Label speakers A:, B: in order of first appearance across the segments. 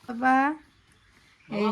A: বাবা এই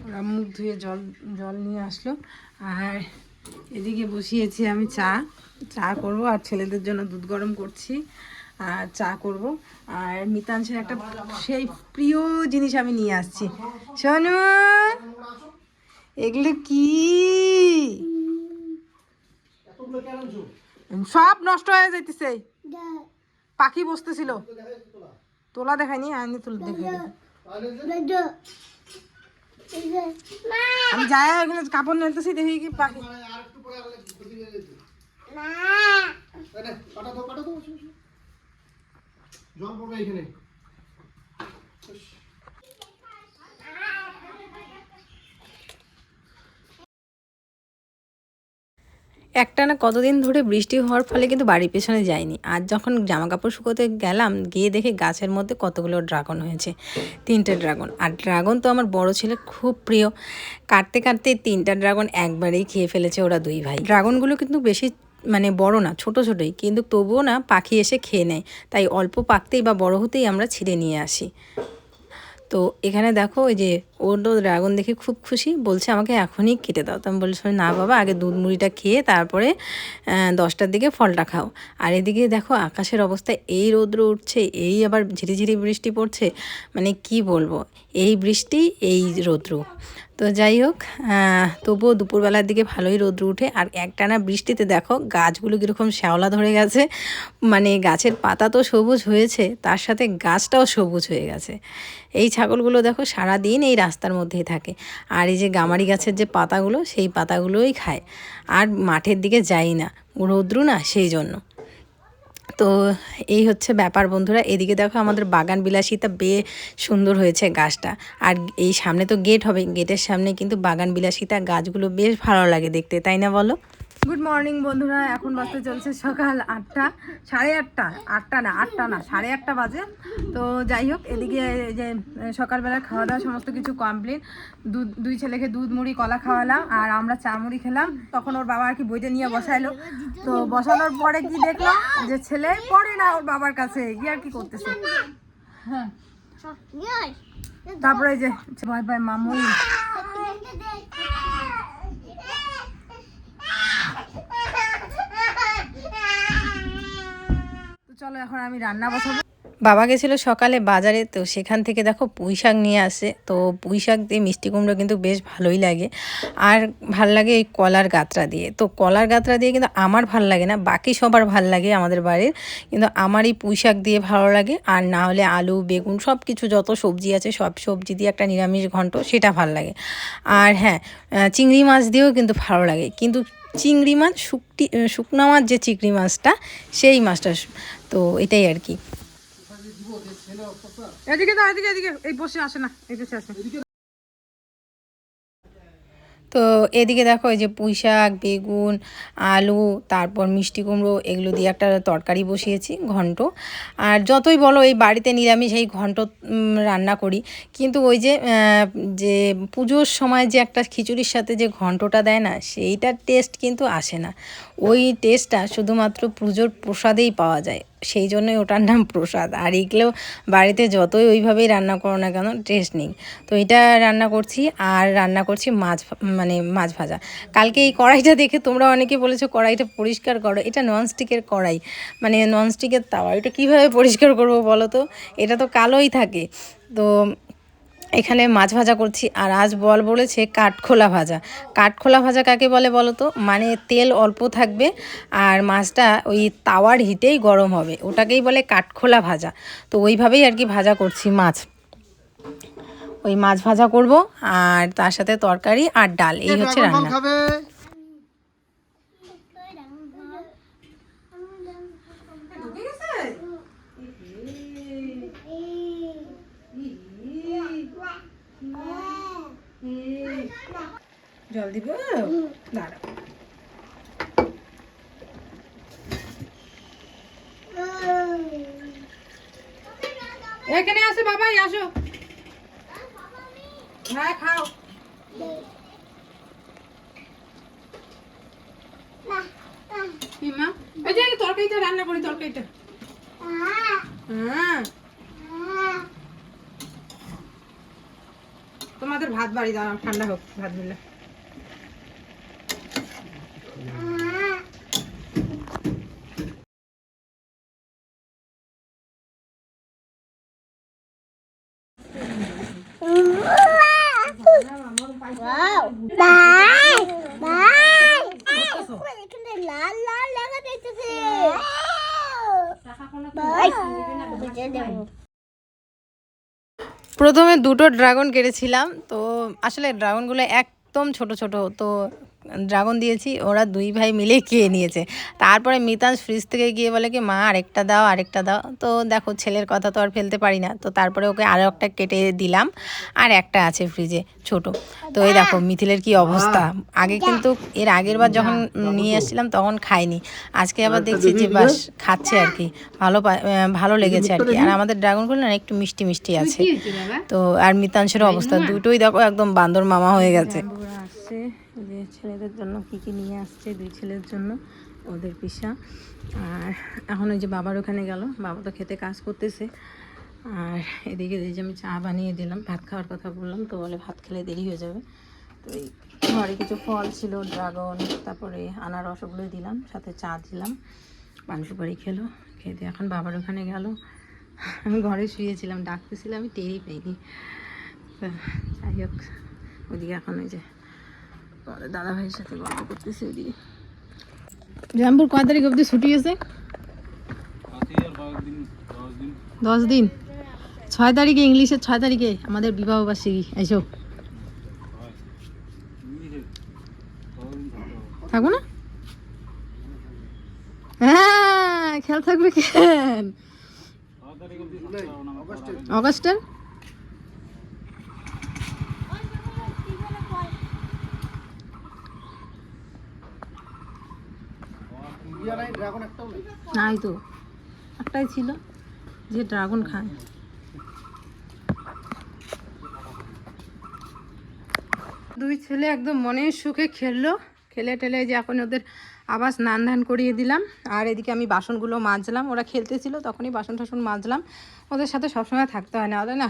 A: ওরা মুখ ধুয়ে জল জল নিয়ে আসলো। আর এদিকে বসিয়েছি আমি চা করব, আর ছেলেদের জন্য দুধ গরম করছি আর চা করব। আর মিতাংশের একটা সেই প্রিয় জিনিস আমি নিয়ে আসছি। শোনো, এগুলো কি? সব নষ্ট হয়ে যাইতেছে। পাখি বসতেছিল, তোলা দেখায়নি, আইনি তুলে দেখাই। আমি যাই এখানে কাপড় নিতেছি, দেখি কি পাখি। জল পড়বে এখানে। একটানা কতদিন ধরে বৃষ্টি হওয়ার ফলে কিন্তু বাড়ির পেছনে যায়নি। আর যখন জামা কাপড় শুকোতে গেলাম, গিয়ে দেখে গাছের মধ্যে কতগুলো ড্রাগন হয়েছে, 3টে ড্রাগন। আর ড্রাগন তো আমার বড় ছেলে খুব প্রিয়, কাটতে কাটতে 3টা ড্রাগন একবারেই খেয়ে ফেলেছে ওরা 2 ভাই। ড্রাগনগুলো কিন্তু বেশি মানে বড় না, ছোট ছোটোই, কিন্তু তবুও না পাখি এসে খেয়ে নেয়। তাই অল্প পাকতেই বা বড় হতেই আমরা ছিঁড়ে নিয়ে আসি। তো এখানে দেখো, ওই যে ওর তো ড্রাগন দেখে খুব খুশি, বলছে আমাকে এখনই কেটে দাও। তো আমি বলছি না বাবা, আগে দুধ মুড়িটা খেয়ে তারপরে 10টার দিকে ফলটা খাও। আর এদিকে দেখো আকাশের অবস্থা, এই রৌদ্র উঠছে, এই আবার ঝিরিঝিরি বৃষ্টি পড়ছে, মানে কি বলবো, এই বৃষ্টি এই রৌদ্র। তো যাই হোক, তবুও দুপুরবেলার দিকে ভালোই রৌদ্র উঠে। আর একটানা বৃষ্টিতে দেখো গাছগুলো কীরকম শ্যাওলা ধরে গেছে, মানে গাছের পাতা তো সবুজ হয়েছে, তার সাথে গাছটাও সবুজ হয়ে গেছে। এই ছাগলগুলো দেখো সারাদিন এই রাস্তার মধ্যেই থাকে, আর এই যে গামারি গাছের যে পাতাগুলো, সেই পাতাগুলোই খায়। আর মাঠের দিকে যাই না, রৌদ্র না, সেই জন্য। তো এই হচ্ছে ব্যাপার বন্ধুরা। এদিকে দেখো আমাদের বাগান বিলাসিতা বেশ সুন্দর হয়েছে গাছটা। আর এই সামনে তো গেট হবে, গেটের সামনে কিন্তু বাগান বিলাসিতা গাছগুলো বেশ ভালো লাগে দেখতে, তাই না বলো? গুড মর্নিং বন্ধুরা, এখন বাজতে চলছে সকাল 8টা, 8:30, 8টা না, 8টা না, 8:30 বাজে। তো যাই হোক, এদিকে যে সকালবেলা খাওয়া দাওয়া সমস্ত কিছু কমপ্লিট। দুই ছেলেকে দুধ মুড়ি কলা খাওয়ালাম, আর আমরা চা মুড়ি খেলাম। তখন ওর বাবা আর কি বইটা নিয়ে বসাইলো। তো বসানোর পরে কি দেখলাম যে ছেলে পড়ে না ওর বাবার কাছে, কি আর কি করতেছে। হ্যাঁ, তারপরে যে ভয় পায় মামু। চলো এখন আমি রান্না বসাবো। বাবা গেছিলো সকালে বাজারে, তো সেখান থেকে দেখো পুঁই শাক নিয়ে আসে। তো পুঁই শাক দিয়ে মিষ্টি কুমড়ো কিন্তু বেশ ভালোই লাগে। আর ভাল লাগে এই কলার গাঁতরা দিয়ে। তো কলার গাঁতরা দিয়ে কিন্তু আমার ভাল লাগে না, বাকি সবার ভাল লাগে আমাদের বাড়ির, কিন্তু আমার এই পুঁই শাক দিয়ে ভালো লাগে। আর না হলে আলু বেগুন সব কিছু যত সবজি আছে সব সবজি দিয়ে একটা নিরামিষ ঘন্ট, সেটা ভাল লাগে। আর হ্যাঁ, চিংড়ি মাছ দিয়েও কিন্তু ভালো লাগে, কিন্তু চিংড়ি মাছ শুকনো মাছ, যে চিংড়ি মাছটা, সেই মাছটা। তো এটাই আর কি। এদিকে দাও, এদিকে এদিকে, এই বসে আসে না, এই বসে আসে। তো এদিকে দেখো, এই যে পুঁই শাক, বেগুন, আলু, তারপর মিষ্টি কুমড়ো, এগুলো দিয়ে একটা তরকারি বসিয়েছি, ঘন্ট। আর যতই বলো এই বাড়িতে নিরামিষ এই ঘন্ট রান্না করি, কিন্তু ওই যে যে পুজোর সময় যে একটা খিচুড়ির সাথে যে ঘন্টটা দেয় না, সেইটার টেস্ট কিন্তু আসে না। ওই টেস্টটা শুধুমাত্র পুজোর প্রসাদেই পাওয়া যায়, সেই জন্যই ওটার নাম প্রসাদ। আর এগুলো বাড়িতে যতই ওইভাবেই রান্না করো না কেন, টেস্ট নেই। তো এটা রান্না করছি, আর রান্না করছি মাছ ভাজা। কালকে এই কড়াইটা দেখে তোমরা অনেকে বলেছো কড়াইটা পরিষ্কার করো, এটা ননস্টিকের কড়াই, মানে ননস্টিকের তাওয়া, এটা কীভাবে পরিষ্কার করবো বলো তো, এটা তো কালোই থাকে। তো এখানে মাছ ভাজা করছি। আর আজ বলেছে কাঠখোলা ভাজা। কাঠখোলা ভাজা কাকে বলে বলো তো, মানে তেল অল্প থাকবে আর মাছটা ওই তাওয়ার হিটেই গরম হবে, ওটাকেই বলে কাঠখোলা ভাজা। তো ওইভাবেই আর কি ভাজা করছি মাছ। ওই মাছ ভাজা করব, আর তার সাথে তরকারি আর ডাল, এই হচ্ছে রান্না। জল দিব, দাঁড়া। এখানে আসো বাবা, আসো। হ্যাঁ খাও। কি মা, ওই যে তরকারিটা রান্না করি, তরকারিটা তোমাদের ভাত বাড়ি দাও, ঠান্ডা হোক ভাত দিলে। প্রথমে দুটো ড্রাগন কেটেছিলাম, তো আসলে ড্রাগনগুলো একদম ছোট ছোট, তো ড্রাগন দিয়েছি, ওরা দুই ভাই মিলে খেয়ে নিয়েছে। তারপরে মিতাংশ ফ্রিজ থেকে গিয়ে বলে কি মা আরেকটা দাও আরেকটা দাও, তো দেখো ছেলের কথা তো আর ফেলতে পারি না, তো তারপরে ওকে আরও একটা কেটে দিলাম, আর একটা আছে ফ্রিজে ছোট। তো এই দেখো মিথিলের কি অবস্থা। আগে কিন্তু এর আগের বার যখন নিয়ে এসেছিলাম তখন খাইনি, আজকে আবার দেখছি যে বাস খাচ্ছে আর কি, ভালো লেগেছে আর কি। আর আমাদের ড্রাগনগুলো না একটু মিষ্টি মিষ্টি আছে। তো আর মিতাংশের অবস্থা দুটোই দেখো একদম বান্দর মামা হয়ে গেছে। আসছে যে ছেলেদের জন্য কি কি নিয়ে আসছে, দুই ছেলের জন্য ওদের পিসা। আর এখন ওই যে বাবার ওখানে গেল, বাবা তো খেতে কাজ করতেছে। আর এদিকে যে আমি চা বানিয়ে দিলাম, ভাত খাওয়ার কথা বললাম, তো বলে ভাত খেলে দেরি হয়ে যাবে। তো এই ঘরে কিছু ফল ছিল, ড্রাগন, তারপরে আনারস, ওগুলো দিলাম, সাথে চা দিলাম, পান সুপারি খেলো, খেতে এখন বাবার ওখানে গেল। আমি ঘরে শুয়েছিলাম, ডাকতেছিলাম, আমি টেরই পাইনি। যাই হোক, ওদিকে এখন ওই যে তোমাদের দাদা ভাইয়ের সাথে গল্প করতেছি ওদিকে। জাম্বুর কয় তারিখ অবধি ছুটি আছে? 10 দিন। 6 তারিখে, ইংলিশের 6 তারিখে আমাদের বিবাহ বার্ষিকী। এসো, থাকবো না? হ্যাঁ, খেয়াল থাকবে কেন? অগাস্টের নাই তো, একটাই ছিল যে ড্রাগন খায়। দুই ছেলে একদম মনের সুখে খেললো, খেলে টেলে যে এখন ওদের আবার স্নান ধান করিয়ে দিলাম। আর এদিকে আমি বাসনগুলো মাজলাম, ওরা খেলতেছিল তখনই বাসন টাসন মাজলাম। ওদের সাথে সবসময় থাকতে হয় না, ওদের না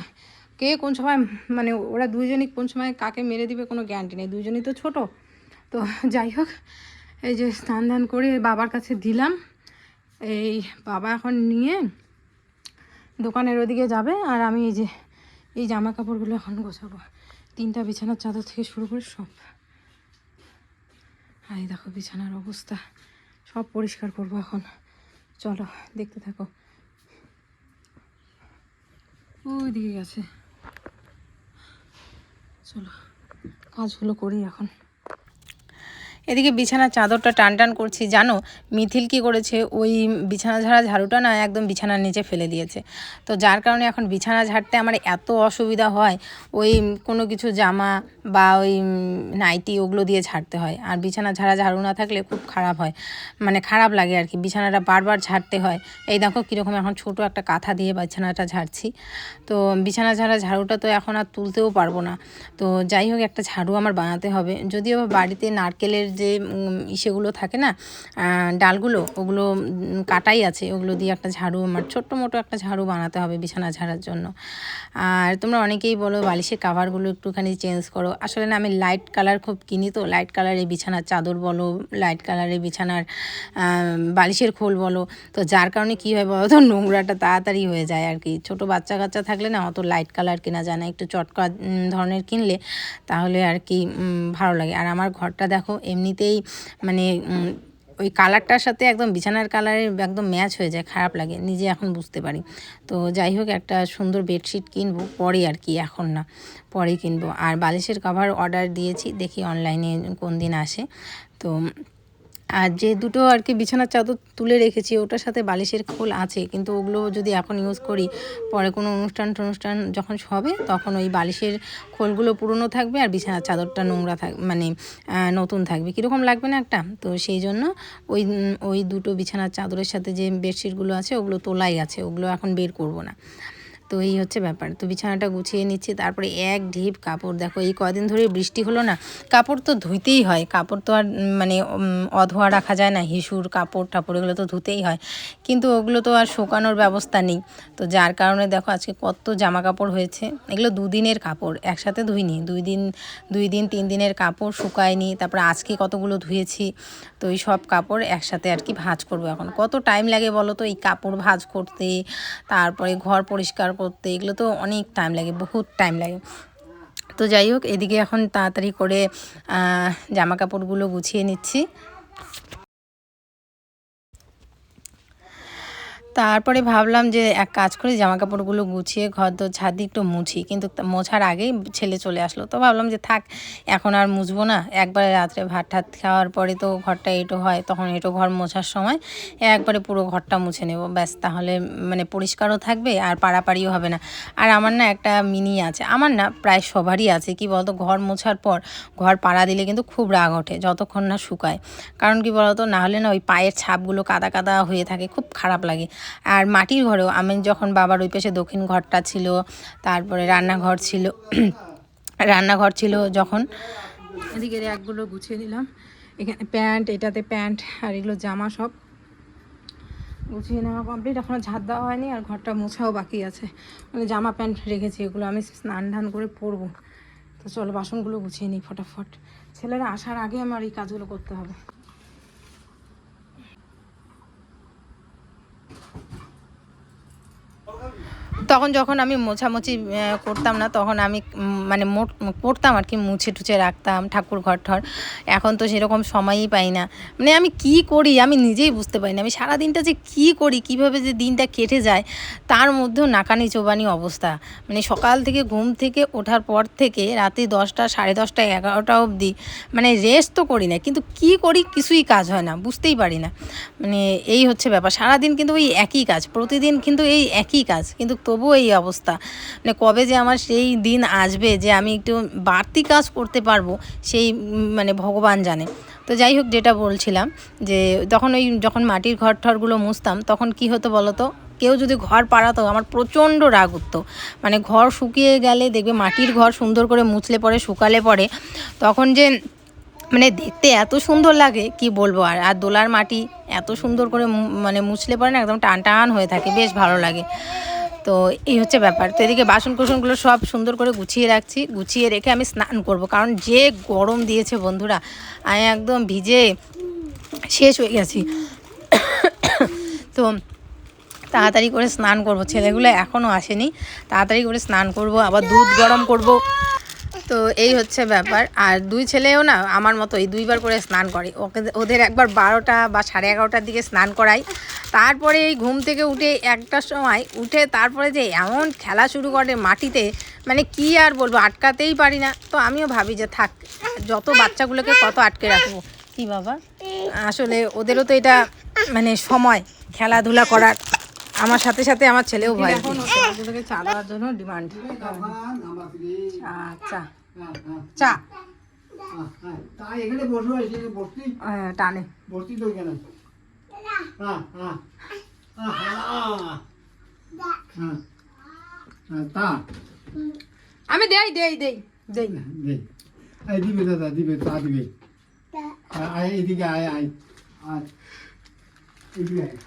A: কে কোন সময় মানে ওরা দুইজনই কোন সময় কাকে মেরে দিবে কোনো গ্যারান্টি নেই, দুইজনই তো ছোট। তো যাই হোক, এই যে স্নান ধান করে বাবার কাছে দিলাম। এই বাবা এখন নিয়ে দোকানের ওদিকে যাবে, আর আমি এই যে এই জামা কাপড়গুলো এখন গোছাবো, 3টা বিছানার চাদর থেকে শুরু করে সব। আর এই দেখো বিছানার অবস্থা, সব পরিষ্কার করবো এখন। চলো দেখতে থাকো। ওই দিকে গেছে, চলো কাজগুলো করি এখন। এদিকে বিছানার চাদরটা টান টান করছি, জানো মিথিল কি করেছে, ওই বিছানা ঝাড়া ঝাড়ুটা না একদম বিছানার নিচে ফেলে দিয়েছে। তো যার কারণে এখন বিছানা ঝাড়তে আমার এত অসুবিধা হয়, ওই কোনো কিছু জামা বা ওই নাইটি ওগুলো দিয়ে ঝাড়তে হয়। আর বিছানা ঝাড়া ঝাড়ু না থাকলে খুব খারাপ হয়, মানে খারাপ লাগে আর কি, বিছানাটা বারবার ঝাড়তে হয়। এই দেখো কীরকম এখন ছোট একটা কাঁথা দিয়ে বিছানাটা ঝাড়ছি। তো বিছানা ঝাড়া ঝাড়ুটা তো এখন আর তুলতেও পারবো না। তো যাই হোক, একটা ঝাড়ু আমার বানাতে হবে, যদিও বাড়িতে নারকেলের যে ইসেগুলো থাকে না, ডালগুলো, ওগুলো কাটাই আছে, ওগুলো দিয়ে একটা ঝাড়ু, আমার ছোট্ট মোটো একটা ঝাড়ু বানাতে হবে বিছানা ঝাড়ার জন্য। আর তোমরা অনেকেই বলো বালিশের কাভারগুলো একটুখানি চেঞ্জ করো, আসলে না আমি লাইট কালার খুব কিনি, তো লাইট কালারের বিছানার চাদর বলো, লাইট কালারের বিছানার বালিশের খোল বলো, তো যার কারণে কী হয় বলো তো, নোংরাটা তাড়াতাড়ি হয়ে যায় আর কি। ছোটো বাচ্চা কাচ্চা থাকলে না অত লাইট কালার কেনা যায় না, একটু চটকা ধরনের কিনলে তাহলে আর কি ভালো লাগে। আর আমার ঘরটা দেখো এমনিতেই মানে ওই কালারটার সাথে একদম বিছানার কালারের একদম ম্যাচ হয়ে যায়, খারাপ লাগে নিজে এখন বুঝতে পারি। তো যাই হোক, একটা সুন্দর বেডশিট কিনবো পরে আর কি, এখন না, পরে কিনবো। আর বালিশের কভার অর্ডার দিয়েছি, দেখি অনলাইনে কোন দিন আসে। তো আর যে দুটো আর কি বিছানার চাদর তুলে রেখেছি ওটার সাথে বালিশের খোল আছে, কিন্তু ওগুলো যদি এখন ইউজ করি, পরে কোনো অনুষ্ঠান যখন হবে তখন ওই বালিশের খোলগুলো পুরনো থাকবে আর বিছানার চাদরটা নোংরা মানে নতুন থাকবে, কীরকম লাগবে না একটা। তো সেই জন্য ওই দুটো বিছানার চাদরের সাথে যে বেডশিটগুলো আছে ওগুলো তোলাই আছে, ওগুলো এখন বের করব না। তো এই হচ্ছে ব্যাপার। তো বিছানাটা গুছিয়ে নিচ্ছি, তারপরে এক ঢিপ কাপড়। দেখো এই কদিন ধরে বৃষ্টি হলো না, কাপড় তো ধুইতেই হয়, কাপড় তো আর মানে অধোয়া রাখা যায় না, হিসুর কাপড় টাপড় এগুলো তো ধুতেই হয়, কিন্তু ওগুলো তো আর শুকানোর ব্যবস্থা নেই। তো যার কারণে দেখো আজকে কত জামা কাপড় হয়েছে, এগুলো 2 দিনের কাপড়, একসাথে ধুইনি, 2 দিন 3 দিনের কাপড় শুকায়নি, তারপরে আজকে কতগুলো ধুয়েছি। তো এই সব কাপড় একসাথে আর কি ভাঁজ করবো। এখন কত টাইম লাগে বলো তো এই কাপড় ভাঁজ করতে, তারপরে ঘর পরিষ্কার করতে, এগুলো তো অনেক টাইম লাগে, বহুত টাইম লাগে। তো যাই হোক, এদিকে এখন তাড়াতাড়ি করে জামা কাপড়গুলো গুছিয়ে নিচ্ছি। তারপরে ভাবলাম যে এক কাজ করি, জামা কাপড়গুলো গুছিয়ে ঘর দোর ঝাড় দিয়ে একটু মুছি, কিন্তু মোছার আগেই ছেলে চলে আসলো। তো ভাবলাম যে থাক, এখন আর মুছবো না, একবারে রাত্রে ভাত ঠাত খাওয়ার পরে তো ঘরটা এঁটো হয়, তখন এঁটো ঘর মোছার সময় একবারে পুরো ঘরটা মুছে নেব, ব্যাস। তাহলে মানে পরিষ্কারও থাকবে আর পাড়াপাড়িও হবে না। আর আমার না একটা মিনি আছে, আমার না প্রায় সবারই আছে, কি বলতো, ঘর মোছার পর ঘর পাড়া দিলে কিন্তু খুব রাগ ওঠে যতক্ষণ না শুকায়। কারণ কি বলতো, না হলে না ওই পায়ের ছাপগুলো কাদা কাদা হয়ে থাকে, খুব খারাপ লাগে। আর মাটির ঘরেও আমি যখন বাবার ওই পাশে দক্ষিণ ঘরটা ছিল, তারপরে রান্নাঘর ছিল যখন, এদিকে র্যাকগুলো গুছিয়ে দিলাম, এখানে প্যান্ট, এটাতে প্যান্ট, আর এগুলো জামা সব গুছিয়ে নেওয়া কমপ্লিট। এখনও ঝাড় দেওয়া হয়নি, আর ঘরটা মোছাও বাকি আছে, মানে জামা প্যান্ট রেখেছি, এগুলো আমি স্নান ধান করে পরবো। তো চলো বাসনগুলো গুছিয়ে নিই ফটাফট, ছেলেরা আসার আগে আমার এই কাজগুলো করতে হবে। তখন যখন আমি মোছামুছি করতাম না, তখন আমি মানে করতাম আর কি, মুছে টুছে রাখতাম ঠাকুর ঘর ঠর। এখন তো সেরকম সময়ই পাই না, মানে আমি কি করি আমি নিজেই বুঝতে পারি না, আমি সারাদিনটা যে কি করি, কিভাবে যে দিনটা কেটে যায়, তার মধ্যেও নাকানি চোবানি অবস্থা। মানে সকাল থেকে ঘুম থেকে ওঠার পর থেকে রাতে 10টা, 10:30, 11টা অবধি মানে রেস্ট তো করি না, কিন্তু কি করি কিছুই কাজ হয় না, বুঝতেই পারি না। মানে এই হচ্ছে ব্যাপার, সারাদিন কিন্তু ওই একই কাজ, প্রতিদিন কিন্তু এই একই কাজ, কিন্তু তবুও এই অবস্থা। মানে কবে যে আমার সেই দিন আসবে যে আমি একটু বাড়তি কাজ করতে পারবো, সেই মানে ভগবান জানে। তো যাই হোক, যেটা বলছিলাম যে যখন মাটির ঘর ঠরগুলো মুছতাম, তখন কি হতো বলো তো, কেউ যদি ঘর পাড়াতো আমার প্রচণ্ড রাগ উঠতো। মানে ঘর শুকিয়ে গেলে দেখবে, মাটির ঘর সুন্দর করে মুছলে পরে, শুকালে পরে, তখন যে মানে দেখতে এত সুন্দর লাগে কি বলবো। আর দোলার মাটি এত সুন্দর করে মানে মুছলে পরে না, একদম টান টান হয়ে থাকে, বেশ ভালো লাগে। তো এই হচ্ছে ব্যাপার। তো এদিকে বাসন কোসনগুলো সব সুন্দর করে গুছিয়ে রাখছি, গুছিয়ে রেখে আমি স্নান করব, কারণ যে গরম দিয়েছে বন্ধুরা, আমি একদম ভিজে শেষ হয়ে গেছি। তো তাড়াতাড়ি করে স্নান করব, ছেলেগুলো এখনও আসেনি, তাড়াতাড়ি করে স্নান করব, আবার দুধ গরম করব। তো এই হচ্ছে ব্যাপার। আর 2 ছেলেও না আমার মতো এই 2বার করে স্নান করে, ওদের একবার 12টা বা 11:30টার দিকে স্নান করাই, তারপরে এই ঘুম থেকে উঠে 1টার সময় উঠে তারপরে যে এমন খেলা শুরু করে মাটিতে, মানে কি আর বলবো, আটকাতেই পারি না। তো আমিও ভাবি যে থাক, যত বাচ্চাগুলোকে কত আটকে রাখবো, কি বাবা, আসলে ওদেরও তো এটা মানে সময় খেলাধুলা করার, আমার সাথে সাথে আমার ছেলেও ভয়, এখন ওদেরকে চা দেওয়ার জন্য ডিমান্ড। আচ্ছা, চা টানে আমি দেই দেই দেই দেই
B: দিবে দাদা, দিবে চা দিবে, এদিকে আয় আয় আয়, এদিকে আয়।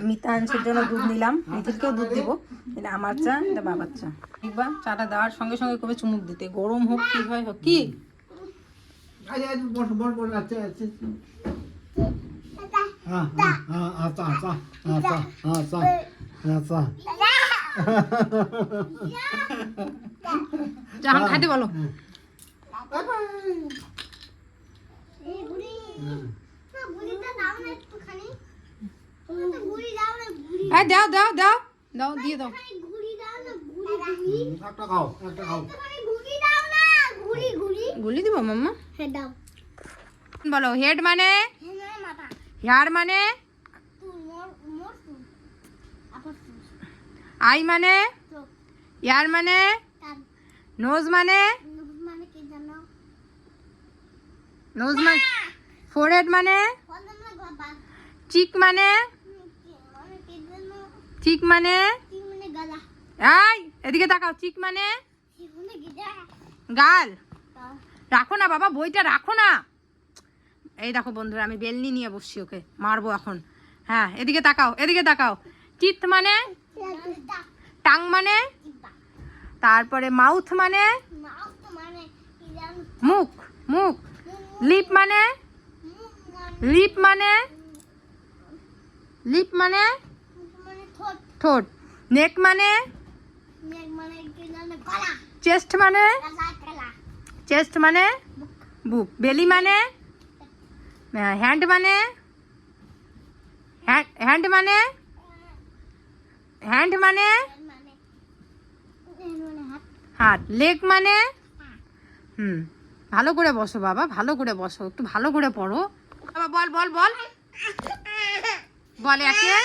A: মিতাংশের জন্য দুধ নিলাম, মিথিলকেও দুধ দিব, এটা আমার চা, এটা বাবার চা। দেখবা চাটা দেওয়ার সঙ্গে সঙ্গে কবে চুমুক দিতে, গরম হোক কি হয় হোক, কি যখন খাইতে বলো। দাও দাও দাও দাও, দিয়ে দাও, গুলি দিব মাম্মা। বলো হেড মানে, হেয়ার মানে, আই মানে, ইয়ার মানে, নোজ মানে, নোজ মানে, ফোরহেড মানে, চিক মানে, চিক মানে, এই এদিকে তাকাও। চিক মানে গাল। রাখো না বাবা, বইটা রাখো না। এই দেখো বন্ধুরা, আমি বেলনি নিয়ে বসছি, ওকে মারবো এখন। হ্যাঁ এদিকে তাকাও, এদিকে তাকাও। চিত মানে টাং মানে, তারপরে মাউথ মানে মুখ, মুখ। লিপ মানে, লিপ মানে, লিপ মানে ঠোঁট। নেক মানে, চেস্ট মানে, চেস্ট মানে বুক। বেলি মানে, হ্যান্ড মানে, হ্যান্ড মানে, হ্যান্ড মানে হাত। লেগ মানে, ভালো করে বসো বাবা, ভালো করে বসো, একটু ভালো করে পড়ো বাবা। বল বল বল বল। একে